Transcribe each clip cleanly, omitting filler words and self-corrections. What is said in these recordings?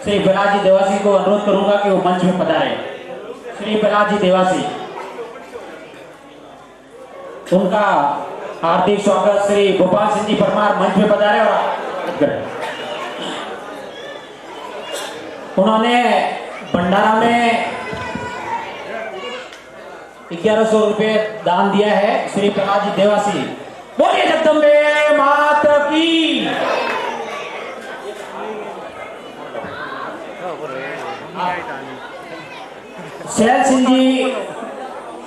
श्री बलाजी देवासी को अनुरोध करूंगा कि वो मंच में पधारे। श्री बलाजी देवासी, उनका हार्दिक स्वागत। श्री गोपाल सिंह जी परमार मंच में पधारे और उन्होंने भंडारा में 1100 रुपये दान दिया है। श्री बलाजी देवासी, बोलिए जगदम्बे माता की। शैल सिंह जी,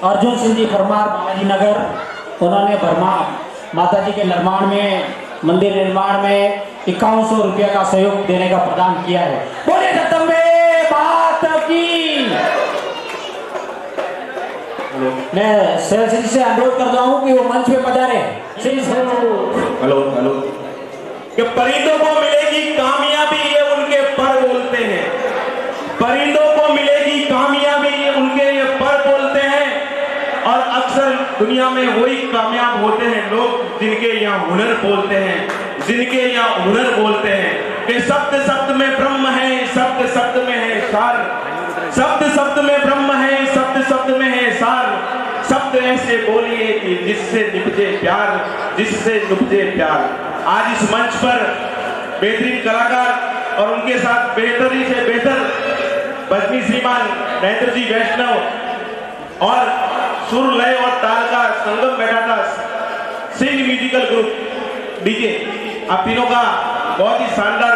अर्जुन सिंह जी परमार, बालाजी नगर, उन्होंने बर्मा माता जी के निर्माण में, मंदिर निर्माण में 5100 रुपये का सहयोग देने का प्रदान किया है। बोलिए जगदम्बे माता की। मैं शैल सिंह से अनुरोध कर रहा हूँ कि वो मंच पे पधारे। Hello hello. कि परिंदों को मिलेगी कामयाबी, ये उनके पर बोलते हैं। परिंदों को मिलेगी कामयाबी, ये उनके ये पर बोलते हैं। और अक्सर दुनिया में वही कामयाब होते हैं लोग जिनके यहाँ हुनर बोलते हैं, जिनके यहाँ हुनर बोलते हैं। कि शब्द शब्द में ब्रह्म है, शब्द शब्द में है सार, शब्द शब्द में ब्रह्म है, शब्द शब्द में है सार। शब्द ऐसे बोलिए कि जिससे निपजे प्यार, जिससे निपजे प्यार। आज इस मंच पर बेहतरीन कलाकार और उनके साथ बेहतरी से बेहतर भजनी श्रीमान नरेंद्र जी वैष्णव और सुर लय और ताल का संगम बैठा था। सिंह म्यूजिकल ग्रुप डीजे, आप तीनों का बहुत ही शानदार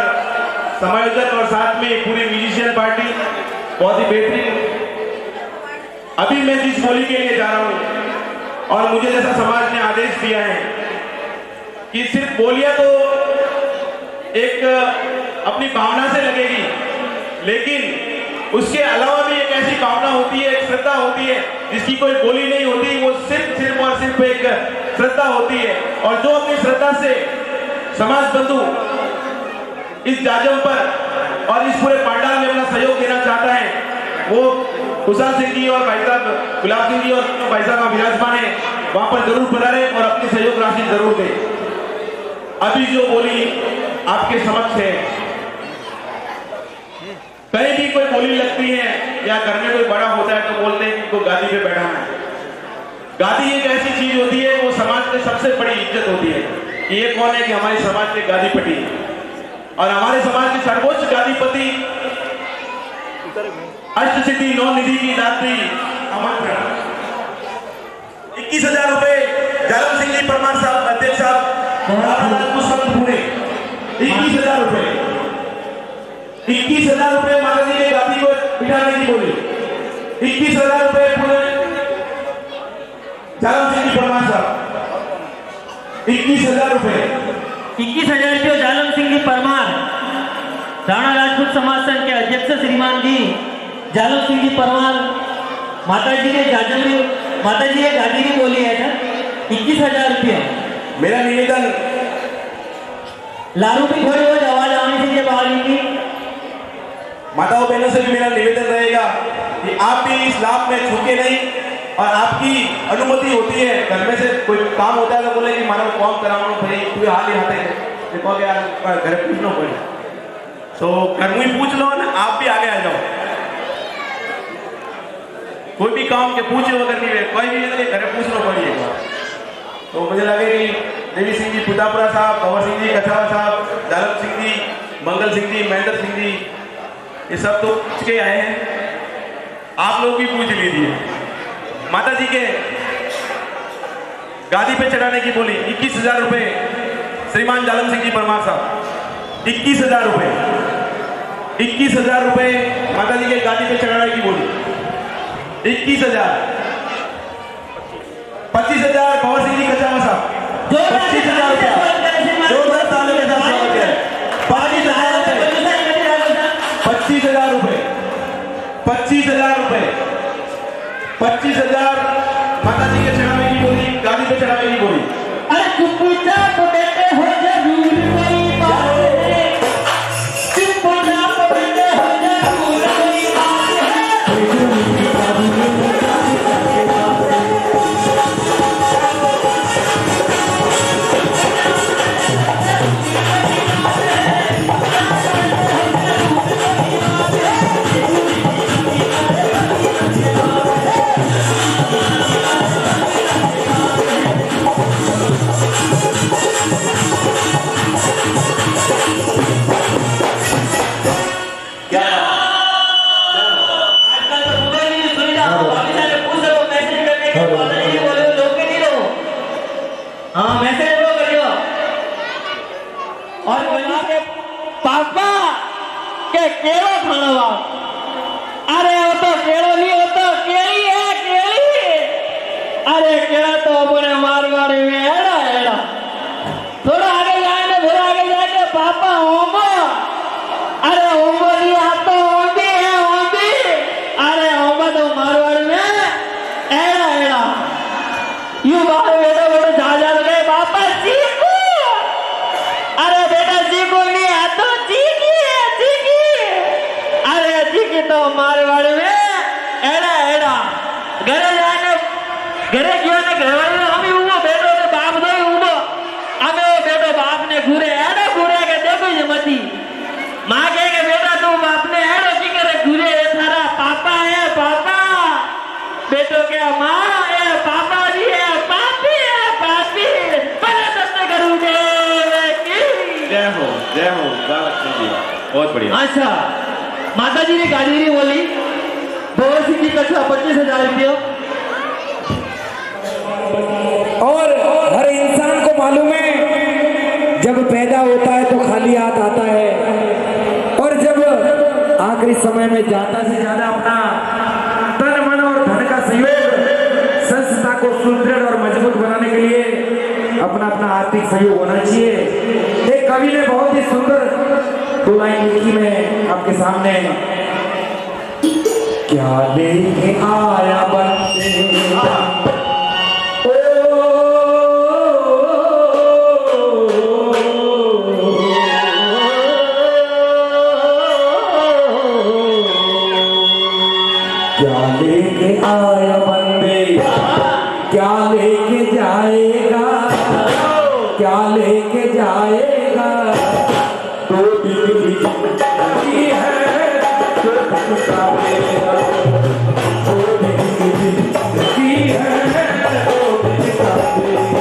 समायोजन और साथ में पूरी म्यूजिशियन पार्टी बहुत ही बेहतरीन। अभी मैं जिस बोली के लिए जा रहा हूं और मुझे जैसा समाज ने आदेश दिया है कि सिर्फ बोलियां तो एक अपनी भावना से लगेगी, लेकिन उसके अलावा भी एक ऐसी भावना होती है, एक श्रद्धा होती है जिसकी कोई बोली नहीं होती। वो सिर्फ और सिर्फ एक श्रद्धा होती है। और जो अपनी श्रद्धा से समाज बंधु इस जाजम पर और इस पूरे पांडाल में अपना सहयोग देना चाहता है, वो कुशाल सिंह जी और भाई साहब गुलाब सिंह जी और भाई साहब विराजमान है, वहां पर जरूर पधारे और अपनी सहयोग राशि जरूर दे। अभी जो बोली आपके समक्ष है, कहीं भी कोई बोली लगती है या घर में कोई बड़ा होता है तो बोलते हैं कि को गादी पे बैठाना है। गादी एक ऐसी चीज होती है, वो समाज में सबसे बड़ी इज्जत होती है कि ये कौन है कि हमारे समाज के गादीपति है। और हमारे समाज के सर्वोच्च गादीपति अष्ट सिद्धि 9 निधि की दात्री आमंत्रण 21,000 रुपए जालम सिंह जी परमार साहब अध्यक्ष साहब पुणे 21,000 रुपए, 21,000 रुपए माता जी के गादी को बिठाने की बोली। 21,000 रुपए पुणे जालम सिंह जी परमार साहब, 21,000 रुपए, 21,000 रुपये जालम सिंह जी परमार, राणा राजपूत समाज संघ के अध्यक्ष श्रीमान जी जालम सिंह जी परमार, माता जी के जाजम में माता जी के गादी की बोली है ना 21,000 रुपये। मेरा निवेदन, लारू की थोड़ी बहुत आवाज आने से बाहर की माताओं बहनों से भी मेरा निवेदन रहेगा कि आप भी इस लाभ में झुके नहीं और आपकी अनुमति होती है। घर में से कोई काम होता है तो बोले कि मानो काम कराओ भाई, तू हाल ही हाथे देखो यार घर पूछना पड़े तो घर में पूछ लो ना, आप भी आगे आ जाओ। कोई भी काम के पूछे अगर नहीं, कोई भी घर पूछना पड़ेगा। तो मुझे लगे कि देवी सिंह जी पुतापुरा साहब, पवर सिंह जी कछावा साहब, जालम सिंह जी, मंगल सिंह जी, महेंद्र सिंह जी, ये सब तो पूछ के आए हैं। आप लोग भी पूछ लीजिए। माता जी के गादी पे चढ़ाने की बोली 21,000 रुपए श्रीमान जालम सिंह जी परमार साहब, 21,000 रुपए, 21,000 रुपए माता जी के गादी पे चढ़ाने की बोली। 21,000, 25,000 पवर सिंह जी कचावा साहब, 25,000 रुपया, 2 सालों के साथ स्वागत है। 25,000 रुपए, 25,000 रुपए, 25,000 रुपए, 25,000 माता जी के चढ़ावे की बोली, गादी पे चढ़ावे की बोली। अरे कुकुचा को देते हो जरूर कोई बात है, कुकुचा को देते हो जरूर कोई बात है। क्या आजकल तो मोबाइल की सुविधा वापस आके पूछ लो मैसेज करने के माताजी जी बोले लोग के नहीं लो हाँ मैसेज लो करियो और बोलिए के पापा के केड़ो खाना वा अरे वो तो केड़ो नहीं होता केली है केली अरे केड़ा तो अपने मारवाड़ी में एड़ा एड़ा थोड़ा आगे जाए ना फिर आगे जाके पापा ओमो अरे ओमो नहीं आता ओंदी है ओंदी अरे ओमो तो मारवाड़ी में एड़ा एड़ा यू बाहर बेटा बेटा जा गए पापा चीकू अरे बेटा चीकू नहीं आता चीकी है चीकी अरे चीकी तो मारवाड़ी में एड़ा एड़ा घरे जाने घरे क्यों ने घर वाले हम ही उबो बेटो ने बाप दो ही उबो हमें वो बेटो बाप ने घूरे एड़ो घूरे के देखो ये मती माँ कहे बेटा तू बाप ने एड़ो की करे घूरे ये थारा पापा है पापा बेटो क्या माँ है पापा जी है पापी पहले दस्ते करूँगे जय हो बालकृष्ण जी बहुत बढ़िया। अच्छा माता जी ने गाड़ी बोली भोर सिंह जी कक्षा 25,000 रुपये और हर इंसान को मालूम है जब पैदा होता है तो खाली हाथ आता है और जब आखिरी समय में ज्यादा से ज्यादा अपना तन मन और धन का सहयोग संस्था को सुदृढ़ और मजबूत बनाने के लिए अपना अपना आर्थिक सहयोग होना चाहिए। एक कवि ने बहुत ही सुंदर दो लाइन लिखी मैं आपके सामने क्या लेके आया बंदे क्या लेके आया बंदे क्या लेके जाएगा क्या लेके जाएगा दो दिन की जिंदगी है दो दिन का मेरा दो दिन की जिंदगी है दो दिन का मेरा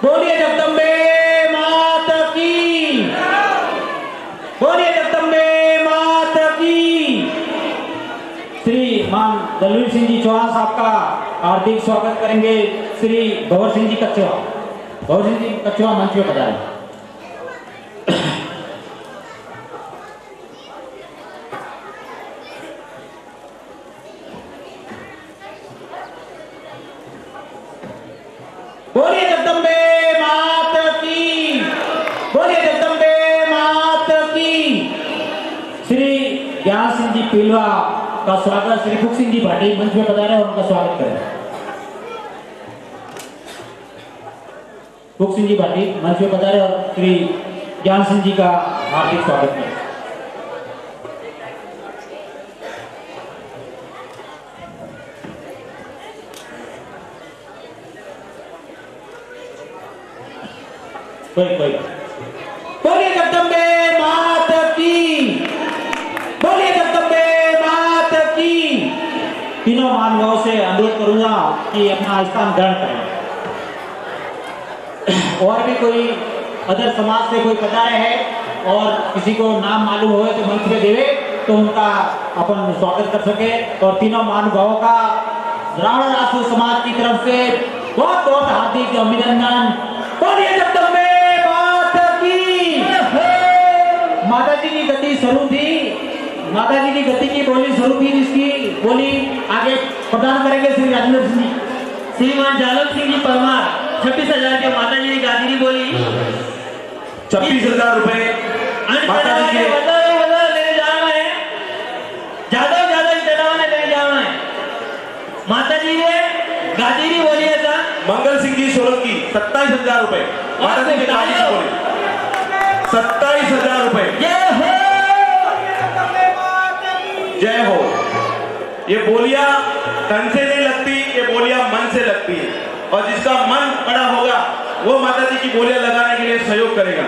बोलिए जगदम्बे माता की बोलिए जगदम्बे माता की। श्री मान दलवीर सिंह जी चौहान साहब का हार्दिक स्वागत करेंगे श्री भंवर सिंह जी कच्छवा मंच पे पधारें। बोलिए जगदम्बे माता की बोलिए जगदम्बे माता की। श्री ज्ञान सिंह जी पिलवा का स्वागत श्री फुक सिंह जी भाटी मंच में पधारे और उनका स्वागत करें। फुक सिंह जी भाटी मंच में पधारे और श्री ज्ञान सिंह जी का हार्दिक स्वागत करें। बोलिए जगदम्बे माता की बोलिए जगदम्बे माता की। तीनों मानवों से अनुरोध करूंगा कि अपना स्थान ग्रहण करें। और भी कोई अदर समाज से कोई पधारे है और किसी को नाम मालूम हो तो मंच पे देवे तो उनका अपन स्वागत कर सके। और तीनों महानुभावों का द्राविड़ राष्ट्र समाज की तरफ से बहुत बहुत हार्दिक अभिनंदन। बोलिए जगदम्बे माता की। माता जी की गति शुरू थी, माता जी की गति की बोली शुरू थी, जिसकी बोली आगे प्रदान करेंगे श्री राजेंद्र सिंह जी। श्रीमान जालम सिंह जी परमार 26,000 के माता जी की गादी की बोली 26,000 रुपए माता जी के ले जाना है, ज्यादा ले जाना है। माता जी ने गादी की बोली है था मंगल सिंह जी सोलंकी 27,000 रुपए माता जी के गादी की बोली 27,000 रुपए। जय हो। ये बोलियां तन से नहीं लगती, ये बोलियां मन से लगती है। और जिसका मन बड़ा होगा वो माता जी की बोलियां लगाने के लिए सहयोग करेगा।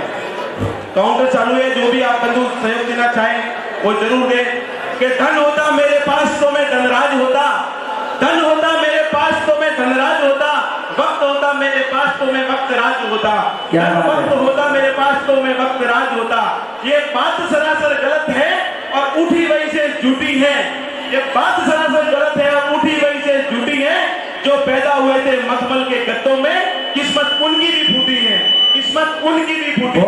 काउंटर चालू है, जो भी आप बंधु सहयोग देना चाहें वो जरूर दें। कि धन होता मेरे पास तो मैं धनराज होता, धन होता मेरे पास तो मैं धनराज होता, वक्त होता मेरे पास तो मैं वक्त राज होता, वक्त होता मेरे पास तो मैं वक्त राज होता। ये बात सरासर गलत है और उठी वही से जुटी है। ये बात सरासर गलत है और उठी वही से जुटी है। जो पैदा हुए थे मखमल के गत्तों में, किस्मत उनकी भी फूटी है, किस्मत उनकी भी फूटी है।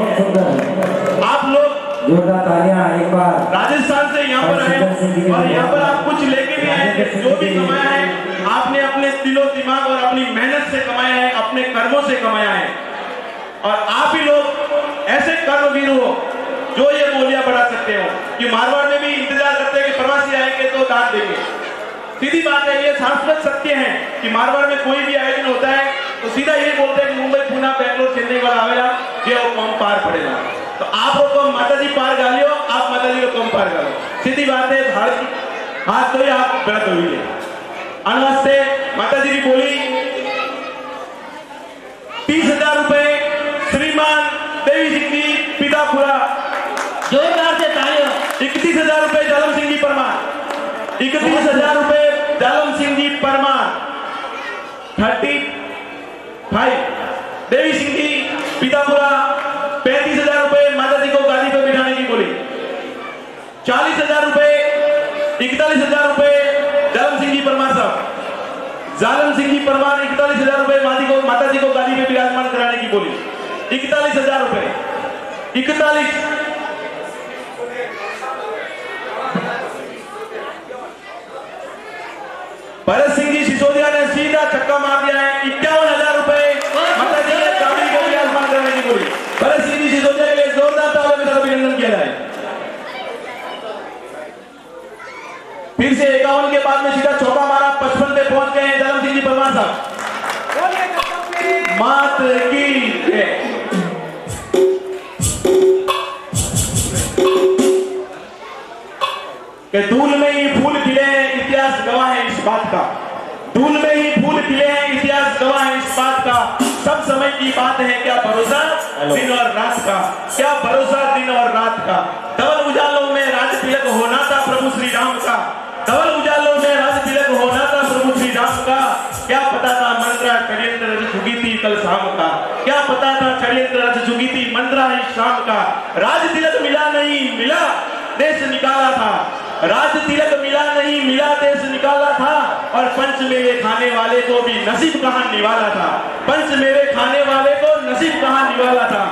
आप लोग जोरदार तालियां एक बार राजस्थान से यहाँ पर आए और यहाँ पर आप कुछ लेके भी आए थे। जो भी कमाया है आपने अपने दिलो दिमाग और अपनी मेहनत से कमाया है, अपने कर्मों से कमाया है। और आप ही लोग ऐसे कर्मवीर हो जो ये बोलियां बढ़ा सकते हो कि मारवाड़ में भी इंतजार करते हैं कि प्रवासी आएंगे तो दान देंगे। सीधी बात है, ये शाश्वत सत्य है कि मारवाड़ में कोई भी आयोजन होता है तो सीधा ये बोलते हैं कि मुंबई पुणे बेंगलोर चेन्नई वाला आवेला ये कौन पार पड़ेगा। तो आप लोग को माता जी पार गालियो, आप माता जी को कौन पार गालो। सीधी बात है, हाथ तो आप व्रत हुई अनवास्ते माता जी की बोली 30,000 रुपए श्रीमान देवी सिंह जी पितापुरा। जोरदार से तालियां। 31,000 रुपए जालम सिंह जी परमार, 31,000 रुपए जालम सिंह जी परमार। 35 देवी सिंह जी पितापुरा। 35,000 रुपए माता जी को गादी पर बिठाने की बोली। 40,000 रुपए 41,000 रुपए जालम सिंह जी परमार साहब। जालम सिंह जी परमार 41,000 रुपए माता जी को गादी पे विराजमान कराने की बोली। 41,000 रुपए 41। भरत सिंह जी सिसोदिया ने सीधा छक्का मार दिया है। 51,000 रुपए माता जी ने गादी को विराजमान कराने की बोली। भरत सिंह जी सिसोदिया के लिए जोरदार तालियों के साथ अभिनंदन किया जाए। फिर से 51 के बाद में सीधा चौका मारा, 55 पे पहुंच गए हैं जालम सिंह जी परमार साहब। मात की है। कि धूल में ही फूल खिले हैं, इतिहास गवाह है इस बात का। धूल में ही फूल खिले हैं, इतिहास गवाह है इस बात का। सब समय की बात है, क्या भरोसा दिन और रात का, क्या भरोसा दिन और रात का। धवल उजालों में राज तिलक होना था प्रभु श्री राम का, धवल उजालों में राज तिलक होना था प्रभु श्री राम का। क्या पता था मंत्रा षड्यंत्र रच चुकी थी कल शाम का, क्या पता था षड्यंत्र रच चुकी थी मंत्रा इस शाम का। राज तिलक मिला नहीं मिला देश निकाला था, राज तिलक मिला नहीं मिला देश निकाला था। और पंच मेवे खाने वाले को भी नसीब कहां निवाला था, पंच मेवे खाने वाले को नसीब कहां निवाला था।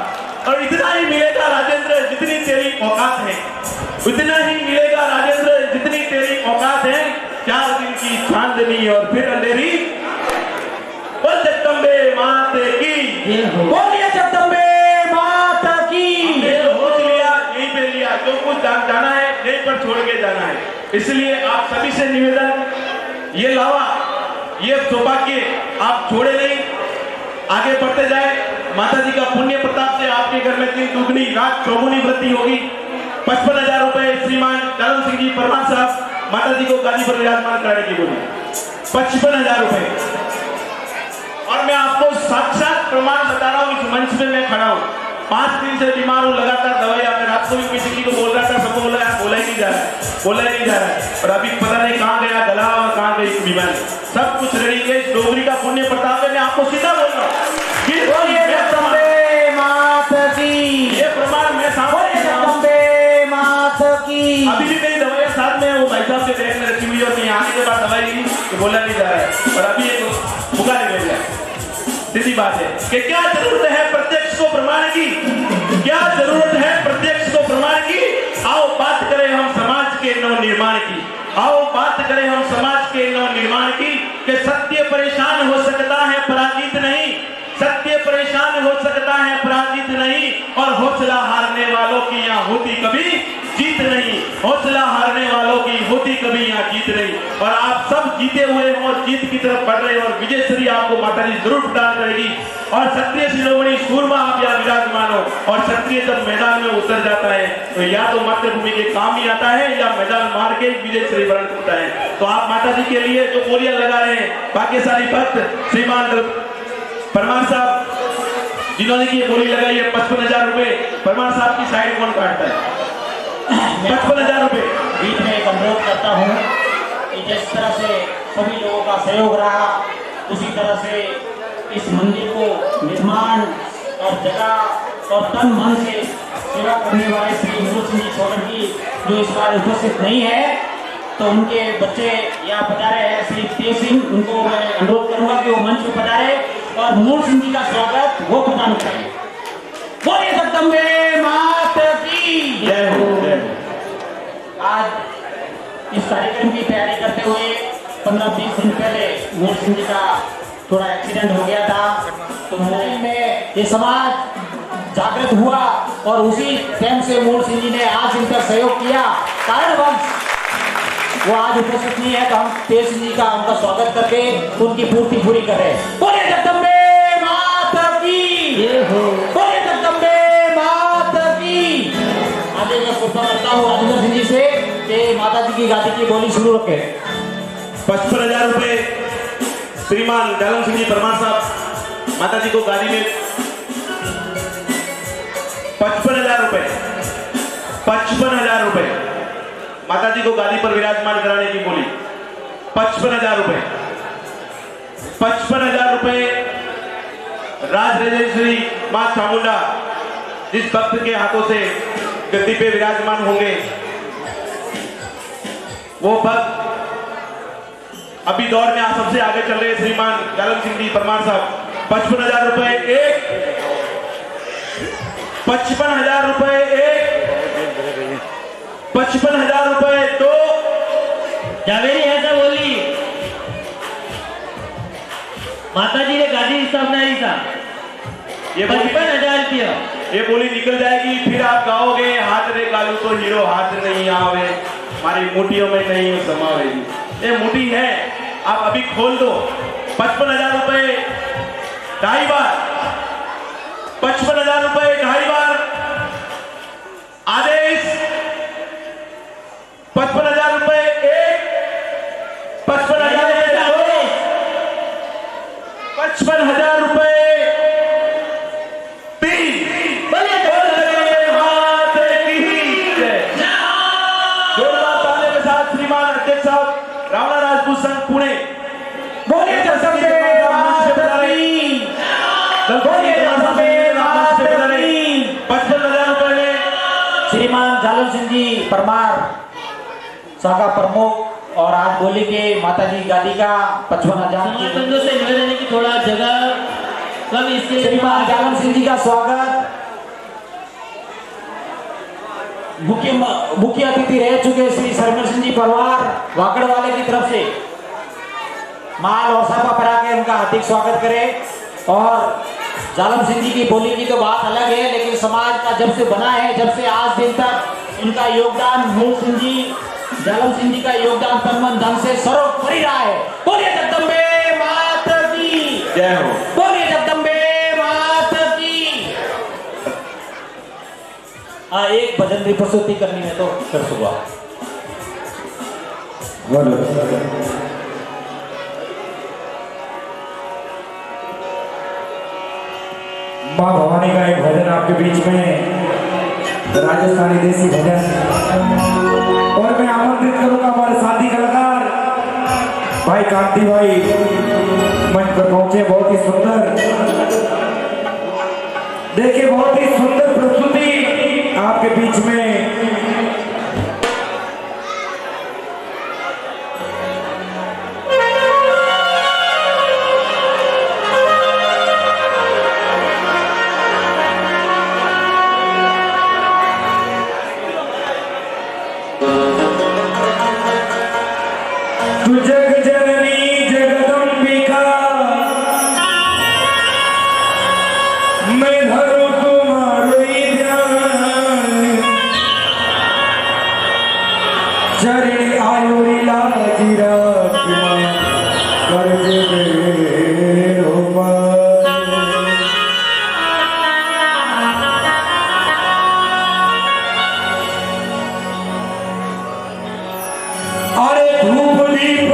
और इतना ही मिलेगा राजेंद्र जितनी तेरी औकात है, उतना ही मिलेगा राजेंद्र जितनी तेरी औकात है। 4 दिन की चांदनी और फिर अंधेरी। बोल जगदम्बे माता की, बोलिए जगदम्बे माता की। यहीं पे लिया, जो कुछ जाना है यहीं पर छोड़ के जाना है। इसलिए आप सभी से निवेदन, ये लावा ये सौभाग्य आप छोड़े नहीं, आगे बढ़ते जाए। माता जी का पुण्य प्रताप से आपके घर में 3 दुगनी रात चौगुनी वृद्धि होगी। 55,000 रुपए श्रीमान जालम सिंह जी परमार साहब माता जी को गादी पर विराजमान कराने की बोली। 55,000 रुपए। और मैं आपको साक्षात प्रमाण बता रहा हूँ, इस मंच पे मैं खड़ा हूँ। 5 दिन से बीमार हूँ, लगातार दवाई आकर आपको भी किसी को बोल रहा था, सबको बोला यार बोला ही नहीं जा रहा है, बोला ही नहीं जा रहा है। और अभी पता नहीं कहाँ गया गला और कहाँ गई बीमारी। सब कुछ रेडी है, इस डोगरी का पुण्य प्रताप है। मैं आपको सीधा बोल रहा हूँ, माता की, ये प्रमाण मैं सामने माता की। अभी भी मेरी दवाई तो बोला नहीं जा रहा है, और अभी एक मुका नहीं गया। सीधी बात है कि क्या जरूरत है प्रत्यक्ष को प्रमाण की, क्या जरूरत है प्रत्यक्ष को प्रमाण की। आओ बात करें हम समाज के नव निर्माण की, आओ बात करें हम समाज के नव निर्माण की, कि सत्य परेशान हो सकता है पराजित नहीं, सत्य परेशान हो सकता है पराजित नहीं, और हौसला हारने वालों की यहाँ होती कभी जीत नहीं, हौसला हारने वालों की होती कभी यहाँ जीत नहीं। और आप सब जीते हुए हो और जीत की तरफ बढ़ रहे हो, और विजय श्री आपको माता जी जरूर प्रदान करेगी। और क्षत्रिय शिरोमणि सूरमा आप यहाँ विराजमान हो, और क्षत्रिय जब मैदान में उतर जाता है तो या तो मातृभूमि के काम ही आता है या मैदान मार के विजय श्री वर्ण करता है। तो आप माता जी के लिए जो बोलियां लगा रहे हैं भाग्यशाली भक्त श्रीमान परमार साहब, जिन्होंने की बोली लगाई है 55,000 रुपए, परमार साहब की साइड कौन काटता है? 55,000 रुपए। बीच में एक अनुरोध करता हूँ कि जिस तरह से सभी लोगों का सहयोग रहा, उसी तरह से इस मंदिर को निर्माण और जगह और तन मन से सेवा करने वाले श्री मूल सिंह जी सोलंकी जो इस बार उपस्थित नहीं है, तो उनके बच्चे यहाँ पधारे हैं श्री तेज सिंह, उनको मैं अनुरोध करूंगा कि वो मंच पर पधारे और मूल सिंह जी का स्वागत वो प्रदान करें। बोलिए जगदम्बे माता की जय हो, जय हो। आज इस कार्यक्रम की तैयारी करते हुए 15-20 दिन पहले मूल सिंह जी का थोड़ा एक्सीडेंट हो गया था, तो मुंबई में ये समाज जागृत हुआ और उसी टाइम से मूल सिंह जी ने आज इन पर सहयोग किया। कारणवश वो आज उपस्थित नहीं है, तो हम तेज सिंह जी का उनका स्वागत करके उनकी पूर्ति पूरी कर रहे हैं। बोलिए जगदम्बे माता की जय हो, बोलिए जगदम्बे माता की। आगे मैं कृपा करता हूँ राजेंद्र सिंह जी से कि माता जी की गादी की बोली शुरू रखे। 55,000 रुपए श्रीमान जालम सिंह जी परमार साहब माता जी को गादी में 55,000 रुपए, 55,000 रुपए माता जी को गादी पर विराजमान कराने की बोली। 55,000 रुपए, 55,000 रुपए राज राजेश्वरी मां चामुंडा जिस भक्त के हाथों से गद्दी पे विराजमान होंगे, वो भक्त अभी दौर में आप सबसे आगे चल रहे श्रीमान जालम सिंह जी परमार साहब। 55,000 रुपए एक, 55,000 रुपए एक, 55,000 रुपए दो। जावेरी ऐसा बोली माता जी ने गाड़ी हिसाब नहीं था, ये बोली 55,000 रुपया। ये बोली निकल जाएगी, फिर आप गाओगे हाथ रे कालू तो हीरो हाथ नहीं आवे, हमारी मुठियों में नहीं समावेगी। ये मुट्ठी है, आप अभी खोल दो। 55,000 रुपए 2.5 बार, 55,000 रुपए 2.5 बार। आदेश 55,000 रुपए एक, 55,000 रुपए दो, 55,000 रुपए 3। जोरदार ताली के साथ श्रीमान अध्यक्ष साहब रावणा राजपूत संघ पुणे, बोलिए जगदम्बे माता की, बोलिए जगदम्बे माता की। 55,000 रुपए में श्रीमान जालम सिंह जी परमार शाखा प्रमुख और आज बोली के माता जी गादी का 55,000 समाज बंधुओं से निवेदन है कि थोड़ा जगह कम इसके श्रीमान जालम सिंह जी का स्वागत। मुख्य अतिथि रह चुके श्री सरमन सिंह जी परमार वाकड़ वाले की तरफ से माल और साफा परा के उनका हार्दिक स्वागत करें। और जालम सिंह जी की बोली की तो बात अलग है, लेकिन समाज का जब से बना है, जब से आज दिन तक उनका योगदान मूल सिंह जी जालम सिंह जी का योगदान तन मन धन से सर्वोपरि रहा है। बोलिए जगदम्बे माता की जय हो, बोलिए जगदम्बे माता की। एक भजन भी प्रस्तुति करनी है तो कर सुबह। माँ भवानी का एक भजन आपके बीच में, राजस्थानी देसी भजन। और मैं आमंत्रित करूंगा हमारे साथी कलाकार भाई कांति भाई मंच पर पहुंचे। बहुत ही सुंदर, देखिए बहुत ही सुंदर प्रस्तुति आपके बीच में। जग जननी जगदम्बिका मैं धरूं तुम्हारो ही ध्यान चरण आयोरी लाजीरा कर दे अरे धूप दीप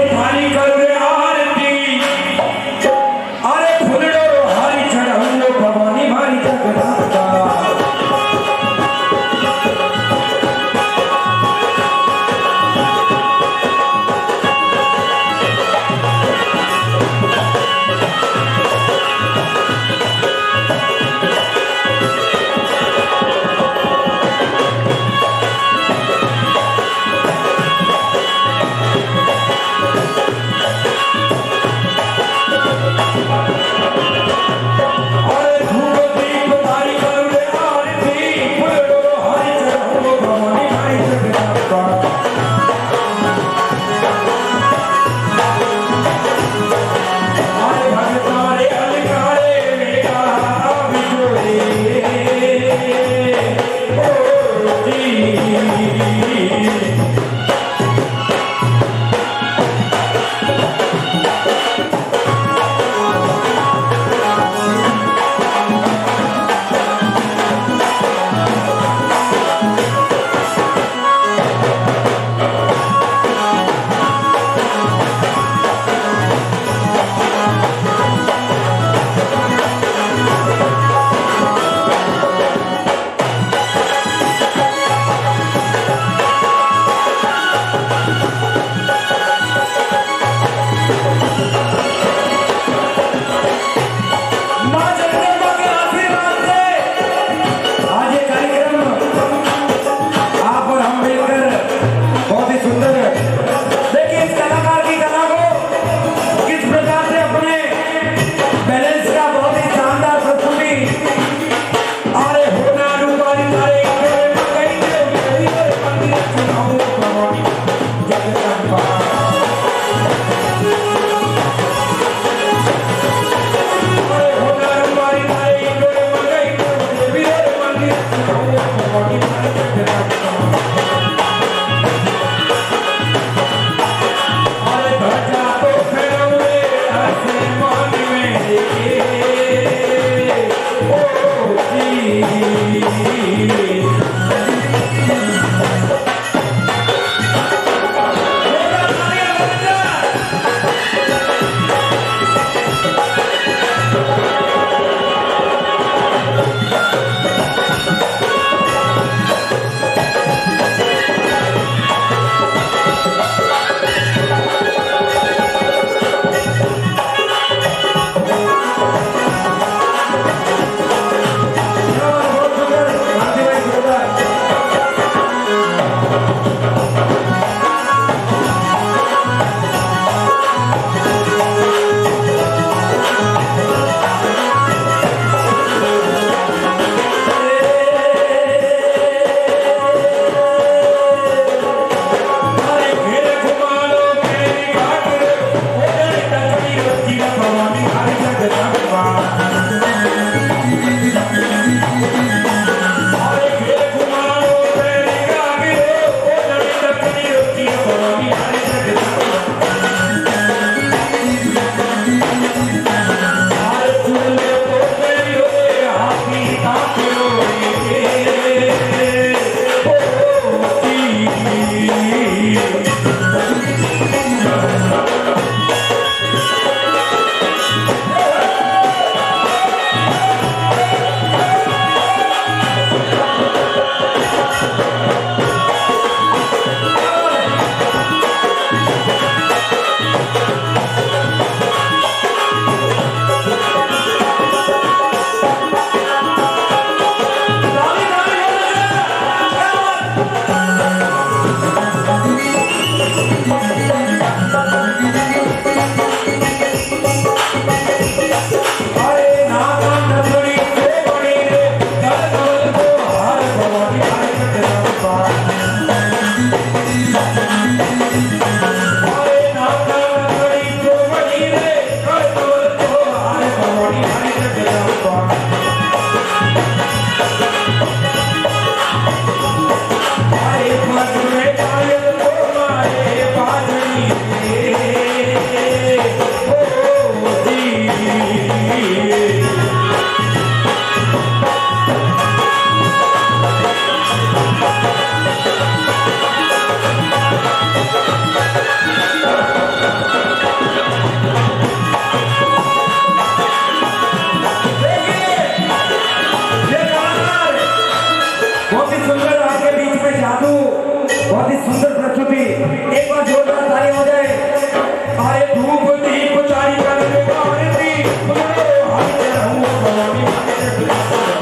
अरे धूप दीप चारी कर आरती बोलो हरि रहूं स्वामी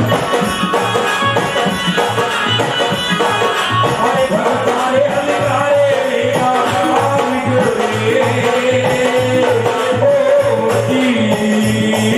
अरे भगतारे हलकारे मेरा नाम जोड़े ओ जी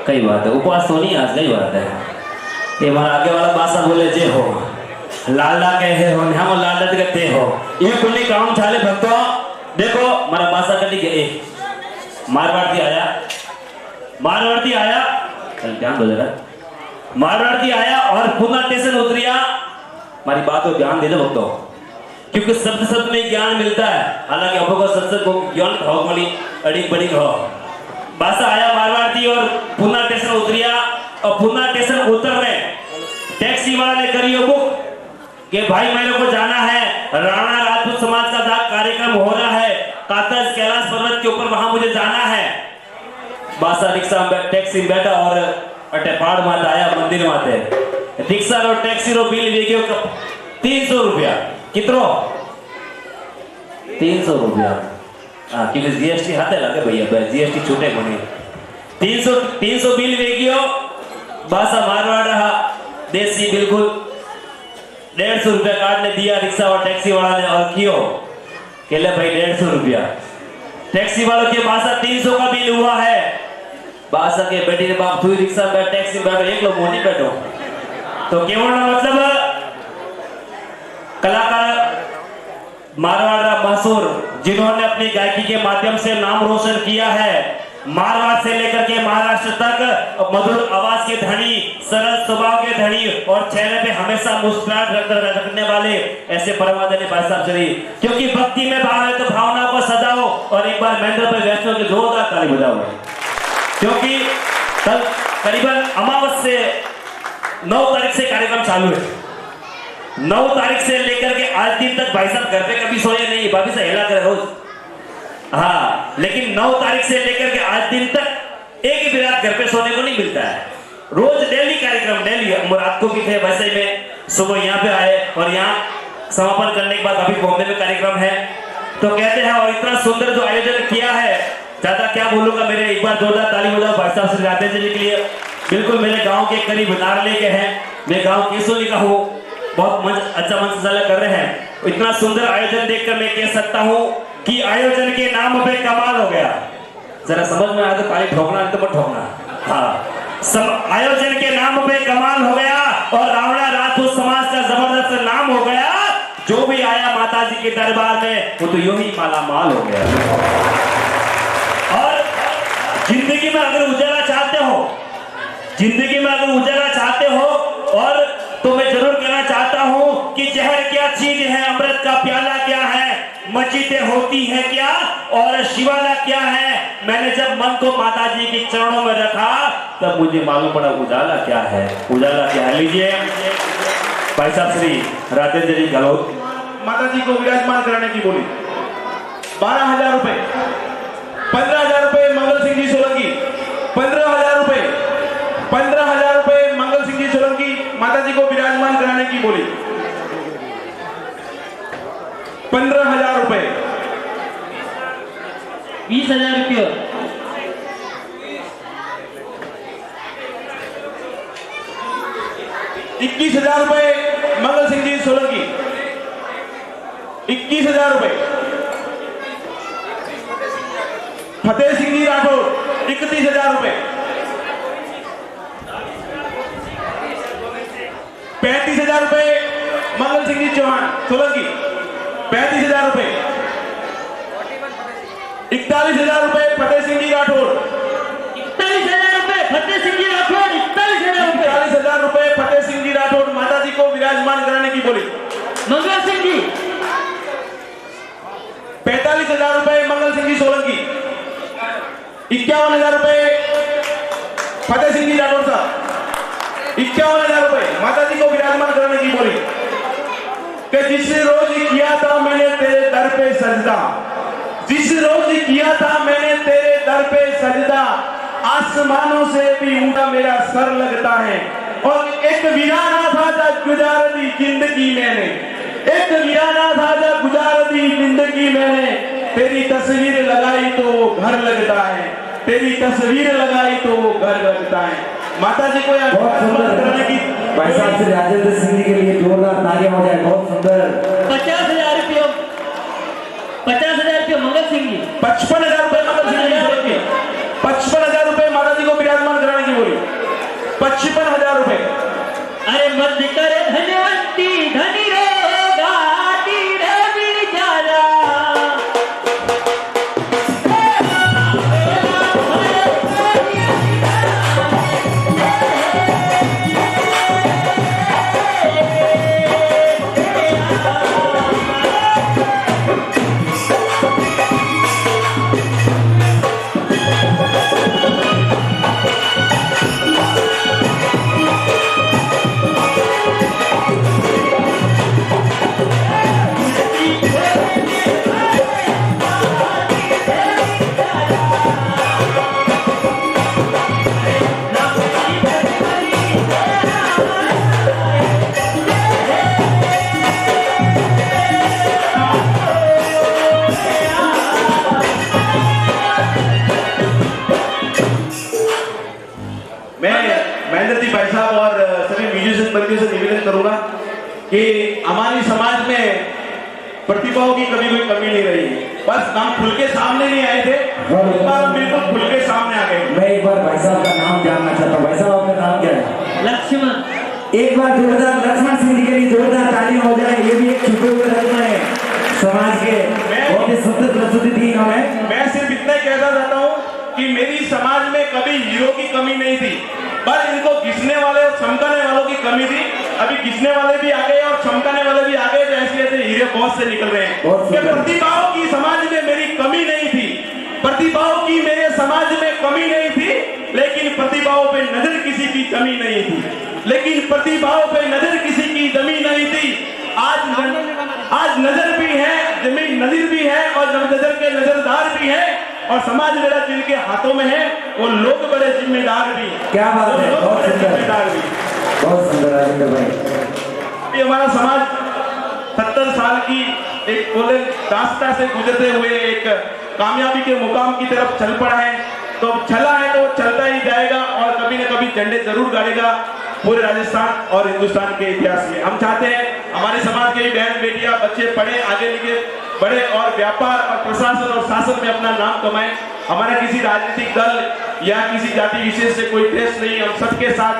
कई बात है, उपवास तो नहीं आज, कई बात है। ये हमारा आगे वाला बासा बोले जे हो लाला कहे हो हम लाला कहते हो ये कुल्ली काम चाले भक्तों। देखो हमारा बासा कटी के मारवाड़ी आया ध्यान दो जरा, मारवाड़ी आया और पुनः स्टेशन उतरिया। हमारी बात को ध्यान दे दो भक्तों, क्योंकि शब्द में ज्ञान मिलता है। हालांकि आपको सत्संग को ज्ञान हो बोली अड़ी बड़ी हो। बासा आया मारवाड़ी और पुनः स्टेशन उतरिया और पुनः स्टेशन उतरने टैक्सी वाला ने करियो बुक कि भाई मेरे को जाना है, राणा राजपूत समाज का कार्यक्रम हो रहा है कातज कैलाश पर्वत के ऊपर, वहां मुझे जाना है। बासा रिक्शा में टैक्सी में बैठा और अटेपाड़ मात आया मंदिर माते रिक्शा और टैक्सी रो बिल वेगियो 300 रुपया। कितरो 300 रुपया। हाँ क्योंकि जीएसटी हाथे लगे भैया, जीएसटी छूटे को नहीं। 300 बिल वेगियो। बासा मारवाड़ रहा देसी बिल्कुल 150 रुपया कार्ड ने दिया रिक्शा और टैक्सी वाला ने और कियो के ले भाई 150 रुपया। टैक्सी वालों के बासा 300 का बिल हुआ है। बासा के बेटी ने बाप तू रिक्शा में टैक्सी में बैठो, एक लोग मोनी बैठो तो केवल मतलब कलाकार मारवाड़ मशहूर जिन्होंने अपनी गायकी के माध्यम से नाम रोशन किया है। मारवाड़ से लेकर के महाराष्ट्र तक मधुर आवाज के धनी, सरल स्वभाव के धनी और चेहरे पे हमेशा मुस्कुराहट रखने वाले ऐसे परमादरणीय भाई साहब चली। क्योंकि भक्ति में भाव है तो भावना को सजाओ और एक बार महेंद्र पर वैष्णव के जोरदार ताली बजाओ। क्योंकि कल करीबन अमावस से 9 तारीख से कार्यक्रम चालू है। 9 तारीख से लेकर के आज दिन तक भाई साहब घर पे कभी सोए नहीं, भाभी से हिला कर रोज। हाँ लेकिन 9 तारीख से लेकर के आज दिन तक एक भी रात घर पे सोने को नहीं मिलता है। रोज डेली कार्यक्रम, डेली रात को भी थे वैसे में सुबह यहाँ पे आए और यहाँ समापन करने के बाद अभी बॉम्बे में कार्यक्रम है। तो कहते हैं और इतना सुंदर जो आयोजन किया है, ज्यादा क्या बोलूंगा, मेरे एक बार जोरदार ताली बजाओ भाई साहब श्री राधे जी के लिए। बिल्कुल मेरे गांव के करीब नारले के हैं। मैं गांव केसोली का हूँ। बहुत अच्छा मंच संचालन कर रहे हैं। इतना सुंदर आयोजन देखकर मैं कह सकता हूँ कि आयोजन के नाम पे कमाल हो गया। जरा समझ में आया तो ताली ठोकना, नहीं तो मत ठोकना। हाँ, आयोजन के नाम पे कमाल हो गया और रावणा राजपूत समाज का जबरदस्त नाम हो गया। जो भी आया माता जी के दरबार में वो तो यूं ही माला माल हो गया। और जिंदगी में अगर उजाला चाहते हो, जिंदगी में अगर उजाला चाहते हो और तो मैं जरूर कहना चाहता हूं कि जहर क्या चीज है, अमृत का प्याला क्या है, मस्जिदें होती है क्या और शिवाला क्या है। मैंने जब मन को माता जी के चरणों में रखा तब मुझे मालूम पड़ा उजाला क्या है। उजाला क्या है? लीजिए भाई साहब श्री राजेंद्र जी गहलोत माता जी को विराजमान कराने की बोली। 12,000 रुपए, 15,000 रुपए मंगल सिंह जी सोलंकी, 15,000 रुपए, 15,000 रुपए मंगल सिंह जी सोलंकी माता जी को विराजमान कराने की बोली। 15,000 रुपए, 20,000 रुपये, 21,000 रुपए मंगल सिंह जी सोलंकी, 21,000 रुपए। फतेह सिंह जी राठौर 31,000 रुपए, 35,000 रुपए मंगल सिंह जी चौहान सोलंकी, 35,000 रुपए, 41,000 रुपए फतेह सिंह जी राठौर, 41,000 रुपये फतेह सिंह जी राठौर, 41,000 रुपये 41,000 रुपए फतेह सिंह जी राठौर माता जी को विराजमान कराने की बोली। मंगल सिंह जी, 45,000 रुपए मंगल सिंह जी सोलंकी, 51,000 रुपए फतेह सिंह जी राठौर साहब, 51,000 रुपए माता जी को विराजमान कराने की बोली। कि जिस रोज किया था मैंने तेरे दर पे सजदा, जिस रोज किया था मैंने तेरे दर पे सजदा, आसमानों से भी ऊंचा मेरा सर लगता है। और एक वीराना था जब गुजार दी जिंदगी मैंने, एक वीराना था जब गुजार दी जिंदगी मैंने, तेरी तस्वीर लगाई तो वो घर लगता है, तेरी तस्वीर लगाई तो वो घर लगता है। माता जी को यहाँ बहुत सुंदर की भाई साहब श्री राजेंद्र सिंह जी के लिए जोरदार तालियां हो जाए। बहुत सुंदर। 50,000 रुपये, 50,000 रुपये मंगल सिंह जी, 55,000 रुपए मंगल सिंह जी सोलंकी, 55,000 रुपए माता जी को विराजमान कराने की बोली। 55,000 रुपए। अरे मत कर धनवंती धनी रे गाती रे बिरजारा, करूंगा कि हमारी समाज में प्रतिभाओं की कभी कोई कमी नहीं रही। बस हम खुल के सामने नहीं आए थे, इस बार हम बिल्कुल खुल के सामने आ गए। मैं एक बार भाई साहब का नाम जानना चाहता हूँ। भाई साहब आपका नाम क्या है? लक्ष्मण। एक बार जोरदार लक्ष्मण सिंह जी के लिए जोरदार ताली हो जाए। ये भी एक छुपे हुए रत्न है समाज के, बहुत ही सुंदर प्रस्तुति दी हमें। मैं सिर्फ इतना ही कहना चाहता हूँ कि मेरी समाज में कभी हीरो की कमी नहीं थी, पर इनको घिसने वाले और चमकाने वालों की कमी थी। अभी घिसने वाले भी आ गए और चमकाने वाले भी आ गए, तो ऐसे ऐसे हीरे बहुत से निकल रहे हैं। प्रतिभाओं की समाज में मेरी कमी नहीं थी, प्रतिभाओं की मेरे समाज में कमी नहीं थी, लेकिन प्रतिभाओं पे नजर किसी की जमी नहीं थी, लेकिन प्रतिभाओं पे नजर किसी की जमी नहीं थी। आज नजर भी है, जमीन नजर भी है और नजर के नजरदार भी है, और समाज मेरा जिनके हाथों में है वो लोग बड़े जिम्मेदार भी। क्या बात है, बहुत सुंदर, बहुत सुंदर राजेंद्र भाई। ये हमारा समाज 70 साल की एक बोले दास्ता से गुजरते हुए एक कामयाबी के मुकाम की तरफ चल पड़ा है, तो चला है तो चलता ही जाएगा और कभी न कभी झंडे जरूर गाड़ेगा पूरे राजस्थान और हिंदुस्तान के इतिहास में। हम चाहते हैं हमारे समाज के बहन बेटियां बच्चे पढ़े, आगे लिखे बढ़े और व्यापार और प्रशासन और शासन में अपना नाम कमाएं। हमारा किसी राजनीतिक दल या किसी जाति विशेष से कोई द्वेष नहीं, हम सबके साथ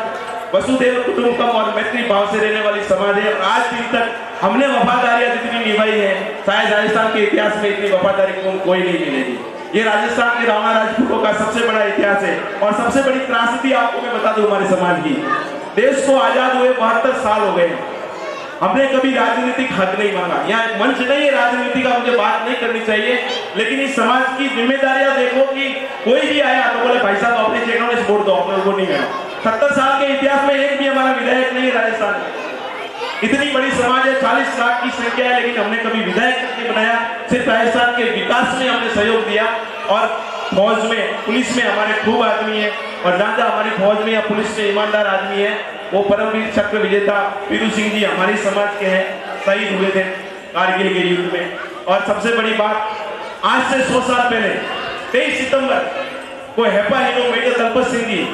वसुधैव कुटुंबकम और मैत्री भाव से रहने वाली समाज है। आज दिन तक हमने वफादारियां जितनी निभाई है शायद राजस्थान के इतिहास में इतनी वफादारी कोई नहीं मिलेगी। ये राजस्थान के राणा राजपूतों का सबसे बड़ा इतिहास है और सबसे बड़ी त्रासदी आपको मैं बता दूं हमारे समाज की, देश को आजाद हुए 72 साल हो गए, हमने कभी राजनीतिक हक नहीं मांगा। यहाँ मंच नहीं है राजनीति का, मुझे बात नहीं करनी चाहिए, लेकिन इस समाज की जिम्मेदारियां देखो कि कोई भी आया तो बोले भाई साहब अपने चेहरों से वोट दो, अपने वो नहीं करना। 70 साल के इतिहास में एक भी हमारा विधायक नहीं है राजस्थान में। इतनी बड़ी समाज है, 40 लाख की संख्या है, लेकिन हमने कभी विधायक नहीं बनाया। सिर्फ राजस्थान के विकास में हमने सहयोग दिया और फौज में पुलिस में हमारे खूब आदमी है और ज्यादा हमारी फौज में या पुलिस में ईमानदार आदमी है वो परमवीर चक्र विजेता पीरू सिंह जी हमारे समाज के हैं, शहीद हुए थे कारगिल के युद्ध में। और सबसे बड़ी बात, आज से 100 साल पहले 23 सितंबर को Haifa hero major Dalpat Singh ji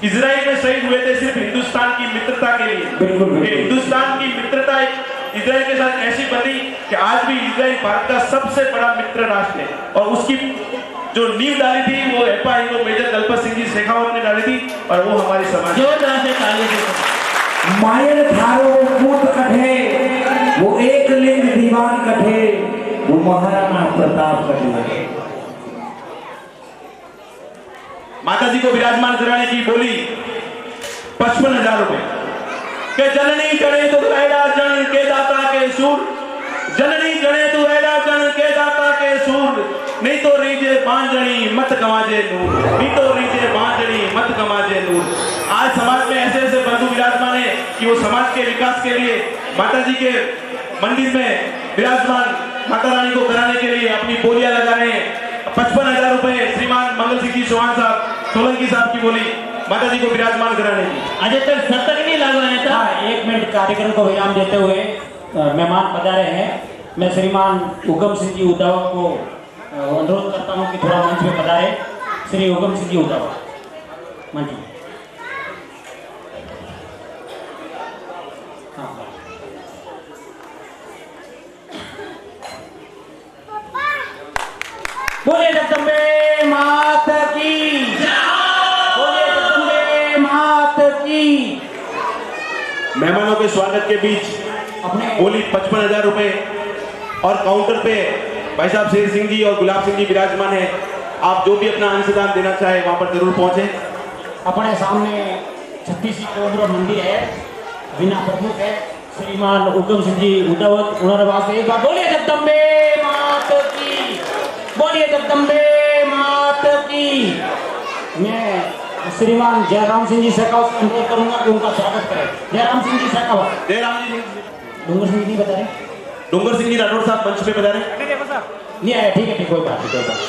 Israel में शहीद हुए थे सिर्फ हिंदुस्तान की मित्रता के लिए। बिल्कुल। हिंदुस्तान की मित्रता इजराइल के साथ ऐसी बनी कि आज भी इजराइल भारत का सबसे बड़ा मित्र राष्ट्र है और उसकी जो नींव डाली थी वो Haifa hero major Dalpat Singh ji Shekhawat ने डाली थी और वो हमारी समाज मायर थारो कूट कठे वो एक लिंग दीवान कठे वो महाराणा प्रताप कठे। माता जी को विराजमान कराने की बोली 55,000 रुपए के जननी जने तो ऐडा जन के दाता के सूर, जननी जने तो ऐडा जन के दाता के सूर, नहीं तो रीजे बांझणी मत गवाजे नूर, नहीं तो रीजे बांझणी मत गवाजे नूर। आज समाज में ऐसे ऐसे बंधु विराजमान है कि वो समाज के विकास के लिए माता जी के मंदिर में विराजमान माता रानी को कराने के लिए अपनी बोलियां लगा रहे हैं। 55,000 रुपए श्रीमान मंगल सिंह जी चौहान साहब सोलंकी साहब की बोली माता जी को विराजमान कराने की। अजय तक 70 नहीं लागवाने था। 1 मिनट कार्यक्रम को विराम देते हुए मेहमान पधारे हैं। मैं श्रीमान उगम सिंह जी उदावत को अनुरोध करता हूं कि थोड़ा मंच पे पधारे। श्री उगम सिंह जी उदावत मंच में। बोले जगदम्बे मात की, बोले जगदम्बे मात की। मेहमानों के स्वागत के बीच अपने बोली 55,000 रुपए और काउंटर पे भाई साहब शेर सिंह जी और गुलाब सिंह जी विराजमान है। आप जो भी अपना अंशदान देना चाहे वहां पर जरूर पहुंचे। अपने सामने 36 करोड़ मंदिर है, बिना प्रमुख है श्रीमान उगम सिंह जी उदावत, उन्होंने वास्ते एक बार बोलिए जगदम्बे मात की, बोलिए जगदम्बे मात की। मैं श्रीमान जयराम सिंह जी शेखावत से अनुरोध करूंगा कि उनका स्वागत करें। जयराम सिंह जी शेखावत। जयराम जी डूंगर सिंह जी नहीं बता रहे, डूंगर सिंह जी राठौर साहब मंच पे बता रहे नहीं आया, ठीक है, कोई बात नहीं, कोई बात नहीं।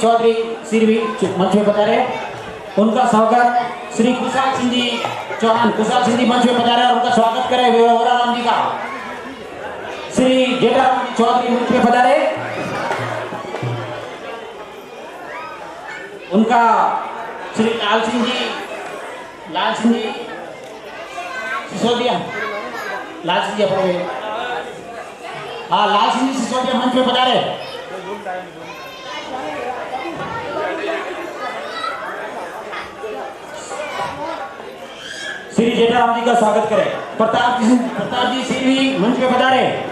चौधरी सिरवी मंच में बता रहे, उनका स्वागत श्री कुशाल सिंह जी चौहान, कुशाल सिंह जी मंच में बता रहे और उनका स्वागत करें वोरा राम जी का। श्री जेठाराम चौधरी मंच में बता रहे, उनका श्री लाल सिंह जी सिसोदिया, लाल सिंह जी अपने, हाँ लाल सिंह जी सिसोदिया मंच में बता रहे। श्री जेठाराम जी का स्वागत करें। प्रताप जी सिंह मंच पे पधारे,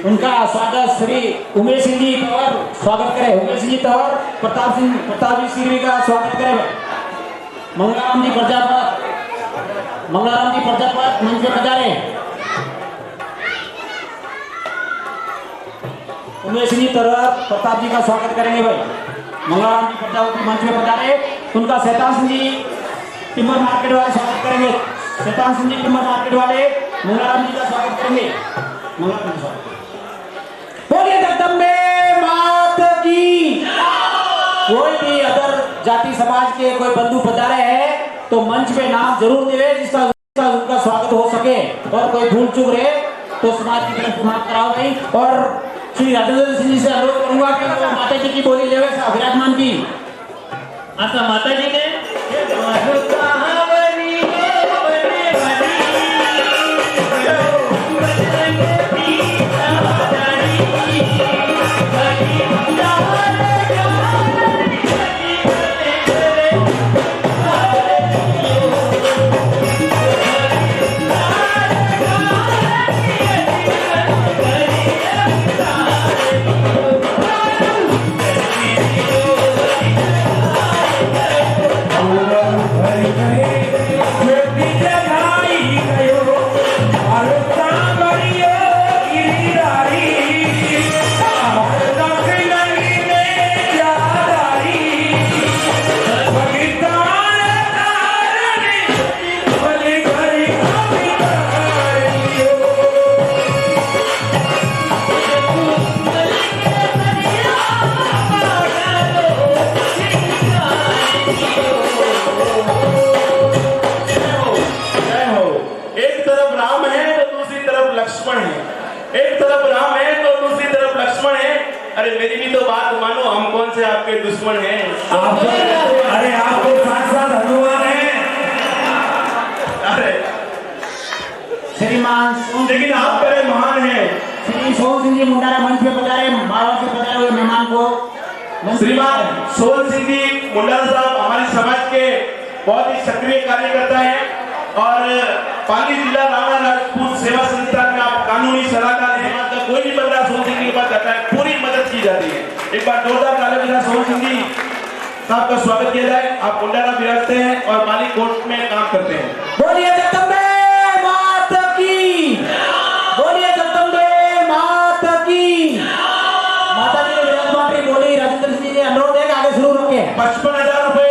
उनका स्वागत श्री उमेश सिंह जी तंवर स्वागत करें। उमेश सिंह जी तंवर प्रताप जी सिंह का स्वागत करें। मंगलाराम जी प्रजापत मंच पे पधारे। उमेश सिंह जी तंवर प्रताप जी का स्वागत करेंगे भाई। मंगलाराम जी प्रजापति मंच में पधारे, उनका शैतान सिंह जी टिम्बर मार्केट वाले स्वागत करेंगे। शैतान सिंह जी टिम्बर मार्केट वाले मंगलाराम जी का स्वागत करेंगे। मंगलाराम जी स्वागत बोलिए जगदम्बे मात की। कोई भी अगर जाति समाज के कोई बंधु पधारे हैं तो मंच पे नाम जरूर देवे, जिसका उनका स्वागत हो सके और कोई भूल चूक रहे तो समाज की तरफ माफ कराओ नहीं। और श्री राजेंद्र सिंह जी से अनुरोध करूंगा कि वो माता जी की बोली लेवे विराजमान की। आता माता जी ने अरे मेरी भी तो बात मानो, हम कौन से आपके दुश्मन हैं? अरे आप तो साथ साथ हनुमान हैं। अरे श्रीमान लेकिन आप बड़े महान हैं। श्री सोहन सिंह जी मुंडारा मंच पे पधारे, मारवाड़ से पधारे हुए मेहमान को श्रीमान सोहन सिंह जी मुंडारा साहब हमारे समाज के बहुत ही सक्रिय कार्यकर्ता हैं और पाली जिला राणा राजपूत सेवा संस्थान में आप कानूनी सलाहकार हैं। समाज का कोई भी बंदा सोहन सिंह के पास जाता है, पूरी मदद की जाती है। एक बार जोरदार तालियों के साथ सोहन सिंह जी साहब का स्वागत किया जाए। आप मुंडारा विराजते हैं और पाली कोर्ट में काम करते हैं। बोलिए जगदम्बे माता की, बोलिए जगदम्बे माता की। माता जी ने विराजमान की बोली राजेंद्र सिंह जी अनुरोध है आगे शुरू रखे। 55,000 रुपए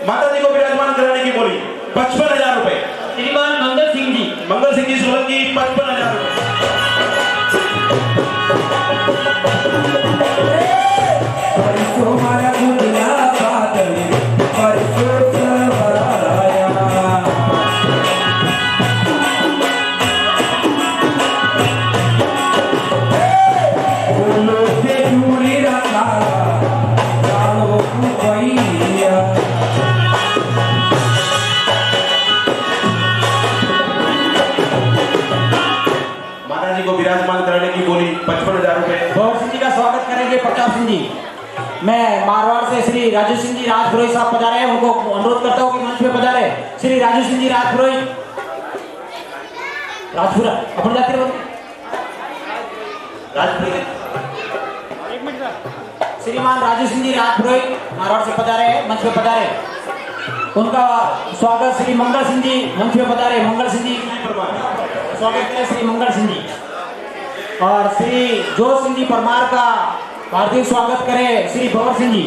माता जी को विराजमान कराने की बोली। 55,000 रुपए श्रीमान मंगल सिंह जी सोलंकी 55,000 रुपए। विराजमान कराने की बोली 55,000 रुपए। गौर सिंह जी का स्वागत करेंगे प्रताप सिंह जी। मैं मारवाड़ से श्री राजू सिंह जी राजपुरोहित साहब पधारे हैं, उनको अनुरोध करता हूँ कि मंच पे पधारे। श्री राजू सिंह जी राजपुरोहित, राजपुरा अपन जाते रहो श्रीमान राजू सिंह जी राजपुरोहित मारवाड़ से पधारे हैं, मंच पे पधारे। उनका स्वागत श्री मंगल सिंह जी मंच पे पधारे। मंगल सिंह जी स्वागत करें श्री मंगल सिंह जी। और श्री जोर सिंह जी परमार का हार्दिक स्वागत करें श्री भवर सिंह जी।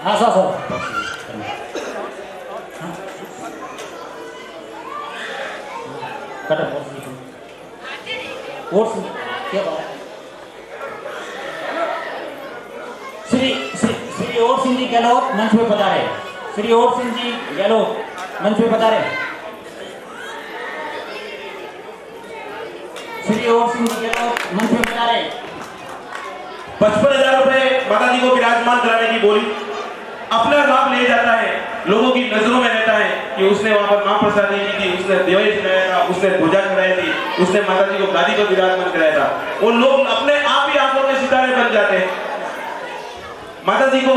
हाँ सर श्री और सिंह जी गहलोत मंच पे पधारे। श्री और सिंह जी गहलोत मंच पे पधारे। श्री और सिंह जी गहलोत मंच पे पधारे। 55,000 रुपए माता जी को विराजमान कराने की बोली। अपना लाभ ले जाता है, लोगों की नजरों में रहता है कि उसने वहां पर मां प्रसादी की थी, उसने दिवाली चढ़ाया था, उसने ध्वजा चढ़ाई थी, उसने माता जी को गादी पर विराजमान कराया था। वो लोग अपने आप ही आंखों के सितारे बन जाते हैं। माता जी को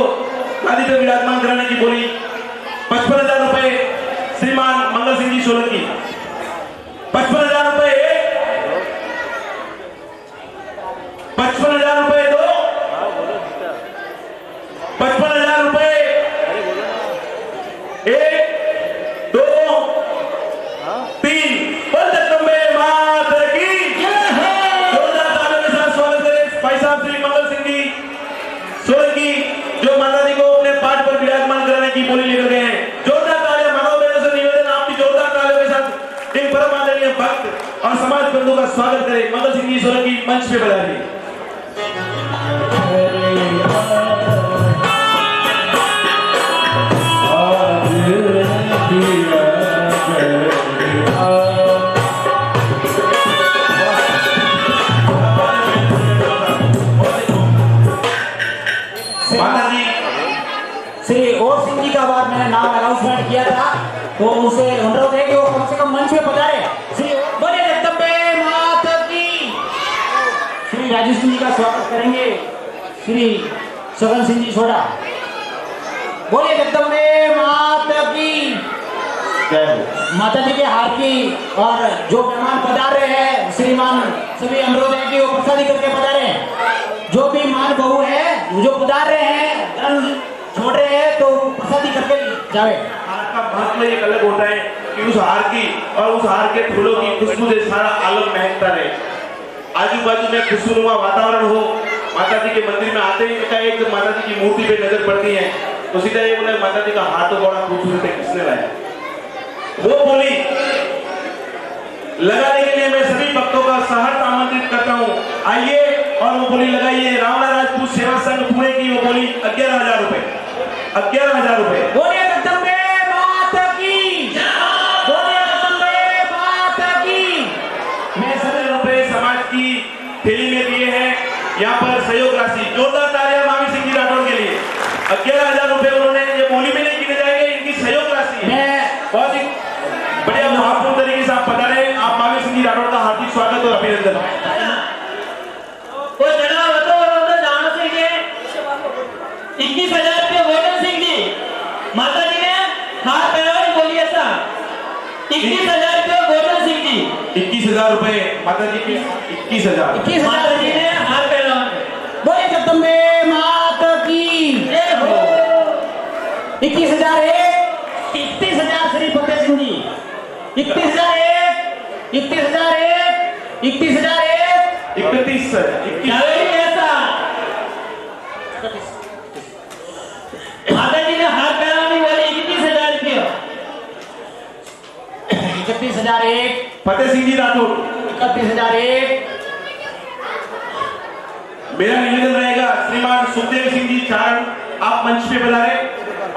गादी पर विराजमान कराने की बोली 55,000 रुपए श्रीमान मंगल सिंह जी सोलंकी। 55,000 रुपए 55,000 रुपए 2 55,000 रुपए 1 2 3। बोल जगदम्बे माता की जोरदार तालियों के साथ स्वागत करें भाई साहब श्री मंगल सिंह जी सोलंकी, जो माता जी को अपने पाठ पर विराजमान कराने की बोली लेकर गए हैं। जोरदार तालियां मानव बहनों से निवेदन, आपकी जोरदार तालियों के साथ एक परम आदरणीय भक्त और समाज बंधु का स्वागत करें। मंगल सिंह जी सोलंकी मंच पे पधारिए। Oh अनाउंसमेंट किया था, तो उनसे अनुरोध है कि वो कम से कम मंच पे पधारे। श्री बोले जगदम्बे माता की। श्री राजू सिंह जी का स्वागत करेंगे श्री सगन सिंह जी सोडा। बोले जगदम्बे माता की। माता जी के हार की। और जो मेहमान पधार रहे हैं श्रीमान, सभी अनुरोध है कि वो प्रसादी करके पधारे। जो भी मान बहू है जो पधार रहे हैं, धन छोड़ रहे हैं, तो प्रसादी करके जावे। हार का महत्व एक अलग होता है कि उस हार की और उस हार के फूलों की खुशबू से सारा आलम महकता रहे, आजू बाजू में खुशनुमा वातावरण हो। माता जी के मंदिर में आते ही एक माता जी की मूर्ति पे नजर पड़ती है तो सीधा ये बोला माता जी का हाथ तो बड़ा खूबसूरत है, किसने लाया। वो बोली लगाने के लिए मैं सभी भक्तों का सहर्ष आमंत्रित करता हूँ, आइए। और वो बोली लगाइए। रावणा राजपूत सेवा संघ पुणे की वो बोली 11,000 रुपए, 11,000 रुपए। बोले जगदम्बे माता की। बोले जगदम्बे माता की। मैं 17 रुपए समाज की थैली में दिए हैं। यहाँ पर सहयोग राशि जोरदार तालियां मावी सिंह जी राठौड़ के लिए। 11,000 रुपए उन्होंने, ये बोली में नहीं गिने जाएंगे, इनकी सहयोग राशि है। बहुत ही बढ़िया महत्वपूर्ण तरीके से आप पधारे। आप मावी सिंह जी राठौड़ का हार्दिक स्वागत और अभिनंदन। वो जना तो जानो सिंह जी 21,000 रुपये गोविंद सिंह जी। माता जी ने हाथ पहनाई बोली ऐसा 21,000 रुपये गोविंद सिंह जी। 21,000 रुपए माता जी के। 21,000 माता जी ने हाथ पहनाई। बोले जगदम्बे माता की। 21,001। 31,000 श्री फतेह सिंह जी। 21,001। 21,001। 21,001। 31 माता जी ने हाथ पहनाई बोली 31,000 रुपये। 31,001। फतेह सिंह जी राठौड़। 31,001। मेरा निवेदन रहेगा श्रीमान सुखदेव सिंह जी चारण आप मंच पे पधारे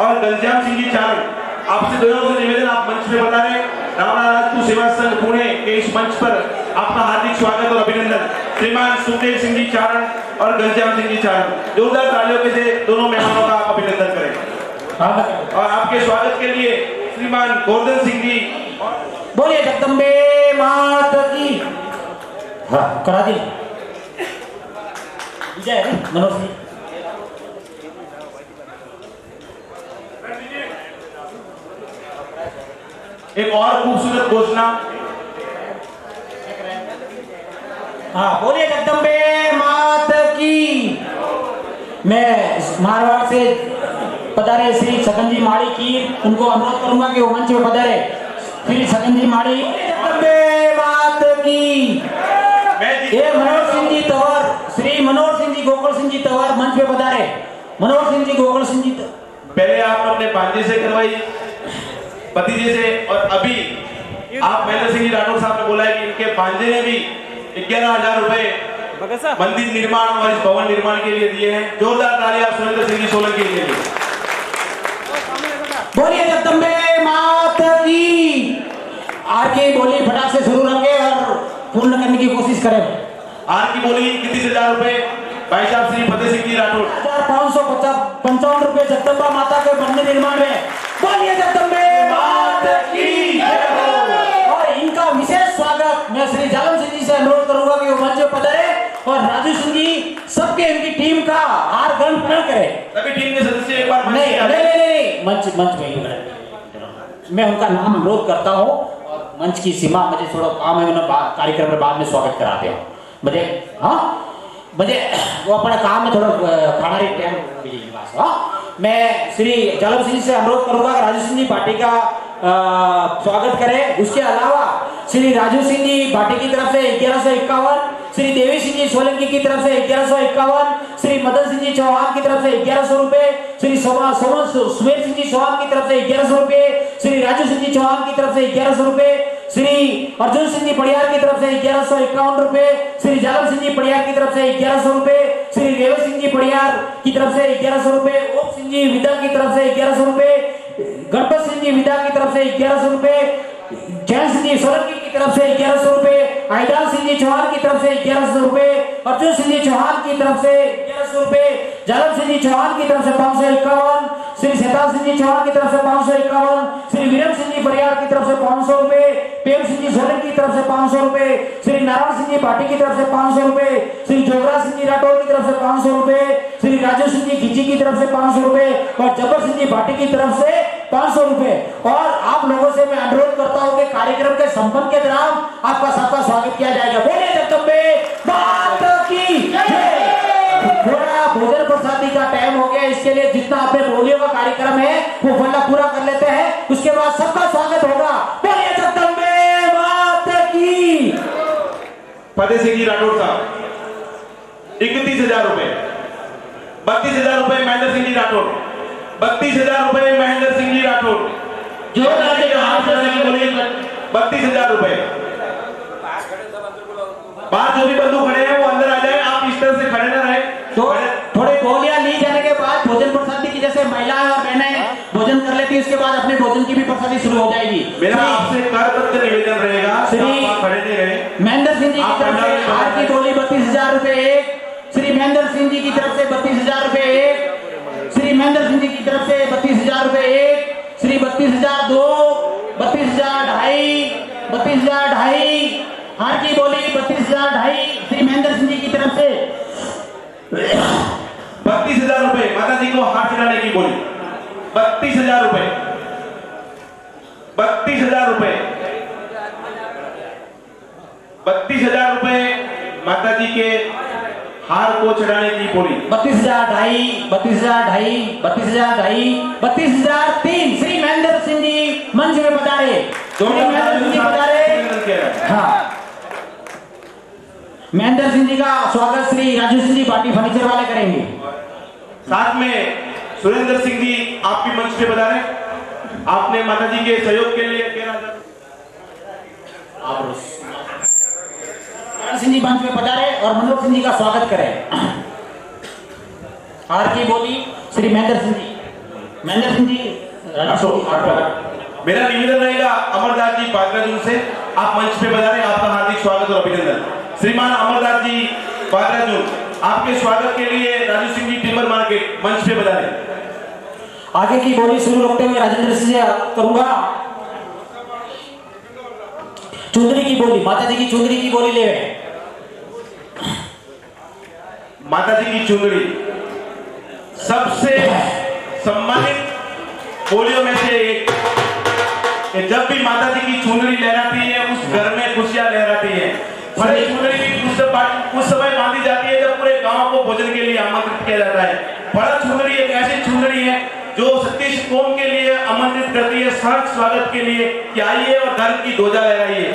और गंजाम सिंह जी चारण आपसे दोनों से निवेदन आप मंच पे पधारे। रावणा राजपूत सेवा संघ पुणे के इस मंच पर आपका हार्दिक स्वागत और अभिनंदन। श्रीमान सुखदेव सिंह जी चारण और गंजाम सिंह जी चारण जोरदार तालियों के से दोनों मेहमानों का आप अभिनंदन करें। और आपके स्वागत के लिए श्रीमान गोवर्धन सिंह जी। बोलिए जगदम्बे माता की। हाँ करा दी विजय मनोज जी। एक और खूबसूरत घोषणा। हाँ बोलिए जगदम्बे माता की। मैं मारवाड़ से पधारे श्री छगन जी माड़ी की उनको अनुरोध करूंगा कि वो मंच में पधारे। श्री छगन जी माड़ी। जगदम्बे माता की। ये मनोज सिंह जी तंवर, श्री मनोज सिंह जी गोकुल सिंह जी तंवर मंच पे पधारे। मनोज सिंह जी गोकुल सिंह जी। पहले आप अपने भांजे से करवाई, भतीजे से, और अभी आप महेंद्र सिंह जी राठौड़ साहब ने बोला है कि इनके भांजे ने भी 11,000 रुपए मंदिर निर्माण और इस भवन निर्माण के लिए दिए हैं। जोरदार तालियां सुरेंद्र सिंह जी सोलंकी के लिए। बोलिए जगदम्बे माता की। आर की बोली फटाक से शुरू रखें और पूर्ण करने की कोशिश करें। आर की बोली 31,000 रुपए भाई साहब श्री फतेह सिंह जी राठौड़। 555 रुपए जगदम्बा माता के मंदिर निर्माण में। बोलिए जगदम्बे माता की। और इनका विशेष स्वागत मैं श्री जालम सिंह जी से अनुरोध करूंगा कि वो मंच पर पधारे और राजू सिंह जी सबके इनकी टीम का हार ग्रहण करें। सभी टीम के सदस्य एक बार नहीं मंच में ही करें। मैं उनका नाम अनुरोध करता हूँ और मंच की सीमा मुझे थोड़ा काम है, उन्हें कार्यक्रम में बाद में स्वागत कराते हो मुझे। हाँ मुझे वो अपना काम में थोड़ा खाना री टाइम मिलेगी पास। हाँ मैं श्री जालम सिंह से अनुरोध करूंगा कि राजू सिंह जी भाटी का स्वागत करें। उसके अलावा श्री राजू सिंह जी भाटी की तरफ से 1151, श्री देवी सिंह जी सोलंकी की तरफ से 1151, श्री मदन सिंह जी चौहान की तरफ से 1100 रुपए, श्री सुमेर सिंह जी चौहान की तरफ से 1100 रुपए, श्री राजू सिंह जी चौहान की तरफ से 1100 रुपए, श्री अर्जुन सिंह जी पड़ियार की तरफ से 1151 रुपए, श्री जालम सिंह जी पड़ियार की तरफ से 1100 रुपए, श्री रेवत सिंह जी पड़ियार की तरफ से 1100 रुपए, ओम सिंह जी विदा की तरफ से 1100 रुपए, गणपत सिंह जी विदा की तरफ से 1100 रुपए, जैन सिंह जी सोलंकी की तरफ से 1100 रुपए, आईदाल सिंह जी चौहान की तरफ से 1100 रुपए, अर्जुन सिंह जी चौहान की तरफ से 1100 रुपए, जालम सिंह जी चौहान की तरफ से 551, श्री शैतान सिंह जी चौहान की तरफ से 551, श्री वीरेंद्र सिंह जी बरियार की तरफ से 500 रुपए, प्रेम सिंह जी सोलन की तरफ से 500 रुपए, श्री नारायण सिंह जी भाटी की तरफ से 500 रुपए, श्री जोगराज सिंह जी राठौर की तरफ से 500 रुपए, श्री राजू सिंह जी घिची की तरफ से 500 रुपए और जबर सिंह जी भाटी की तरफ से 500 रुपए। और आप लोगों से मैं अनुरोध करता हूं कि कार्यक्रम के संपन्न के दौरान आपका सबका स्वागत किया जाएगा। बोलिए जगदम्बे माता की जय। थोड़ा भोजन प्रसादी का टाइम हो गया, इसके लिए जितना अपने बोलियों का कार्यक्रम है वो फल्ला पूरा कर लेते हैं, उसके बाद सबका स्वागत होगा। बोलिए जगदम्बे माता की। फतेह सिंह जी राठौर साहब 31,000 रुपए, 32,000 रुपए महेंद्र सिंह जी राठौर, 32,000 रुपए महेंद्र सिंह जी राठौर, जो राज्य का हाथ से बोलिए 32,000 रुपए। बाहर जो भी बंधु खड़े हैं वो अंदर आ जाए, आप इस तरह से खड़े ना रहे। तो थोड़े गोलियां ली जाने के बाद भोजन प्रसादी की जैसे महिलाएं और बहनें भोजन कर लेती है, उसके बाद अपने भोजन की भी प्रसादी शुरू हो जाएगी। मेरा आपसे करबद्ध निवेदन रहेगा, श्री आप खड़े नहीं रहे। महेंद्र सिंह जी की तरफ से हार की बोली 32,000 रुपए एक, श्री महेंद्र सिंह जी की तरफ से 32,000 रुपए एक, श्री महेंद्र सिंह जी की तरफ से 32,000 रुपए एक, श्री 32,000 दो, 32,000 ढाई, 32,000 ढाई, हार की बोली 32,000 ढाई श्री महेंद्र सिंह जी की तरफ से 32,000 रुपए माता जी को हाथ चढ़ाने की बोली। 32,000 रुपए, 32,000 रुपए, 32,000 रुपए माता जी के हार को चढ़ाने की बोली। 32,000 ढाई, 32,000 ढाई, 32,000 ढाई, 32,000 तीन श्री महेंद्र सिंह जी मंच में पधारे। श्री महेंद्र सिंह जी पधारे। हाँ, महेंद्र सिंह जी का स्वागत श्री राजू सिंह जी पार्टी फर्नीचर वाले करेंगे। साथ में सुरेंद्र सिंह जी आप भी मंच पे पधारे। आपने माता जी के सहयोग के लिए 13,000 सिंह जी मंच में पधारे और मनोज सिंह जी का स्वागत करें। हार की बोली श्री महेंद्र सिंह जी। महेंद्र सिंह जी मेरा निवेदन रहेगा अमरदास जी पात्राजू से आप मंच पे पधारे। आपका हार्दिक स्वागत और अभिनंदन। श्रीमान अमरदास जी पात्राजू आपके स्वागत के लिए राजू सिंह जी टिम्बर मार्केट मंच पे पधारे। आगे की बोली शुरू रखते हुए राजेंद्र सिंह से करूंगा। चुंदरी की बोली माता जी की चुंदरी की बोली ले माता जी की चुंदड़ी सबसे सम्मानित बोलियों में से एक। जब भी माता जी की चुंदड़ी लहराती है उस घर में खुशियां लहराती है। बड़े चुंदड़ी भी उस समय बांधी जाती है जब पूरे गांव को भोजन के लिए आमंत्रित किया जाता है। बड़ा चुंदड़ी एक ऐसी चुंदड़ी है जो सतीश कौम के लिए आमंत्रित करती है स्वागत के लिए कि आइए और धर्म की ध्वजा लहराइए।